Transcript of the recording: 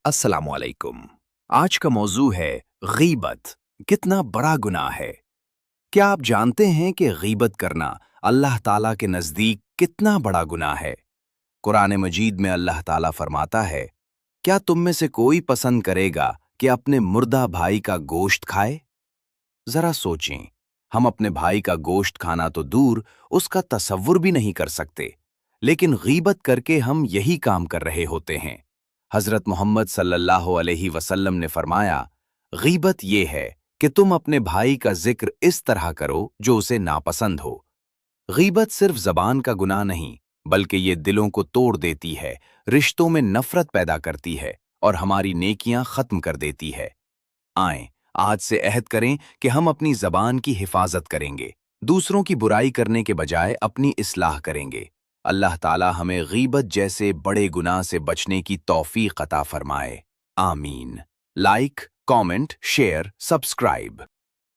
अस्सलाम वालेकुम। आज का मौजू है गीबत, कितना बड़ा गुनाह है। क्या आप जानते हैं कि गीबत करना अल्लाह ताला के नज़दीक कितना बड़ा गुनाह है? कुरान मजीद में अल्लाह ताला फरमाता है, क्या तुम में से कोई पसंद करेगा कि अपने मुर्दा भाई का गोश्त खाए? जरा सोचें, हम अपने भाई का गोश्त खाना तो दूर, उसका तसव्वुर भी नहीं कर सकते, लेकिन गीबत करके हम यही काम कर रहे होते हैं। हजरत मोहम्मद सल्लल्लाहु अलैहि वसल्लम ने फरमाया, गीबत ये है कि तुम अपने भाई का जिक्र इस तरह करो जो उसे नापसंद हो। गीबत सिर्फ जबान का गुनाह नहीं, बल्कि ये दिलों को तोड़ देती है, रिश्तों में नफरत पैदा करती है और हमारी नेकियां खत्म कर देती है। आएं, आज से अहद करें कि हम अपनी जबान की हिफाजत करेंगे, दूसरों की बुराई करने के बजाय अपनी इस्लाह करेंगे। अल्लाह ताला हमें गीबत जैसे बड़े गुनाह से बचने की तौफीक अता फरमाए। आमीन। Like, comment, share, subscribe.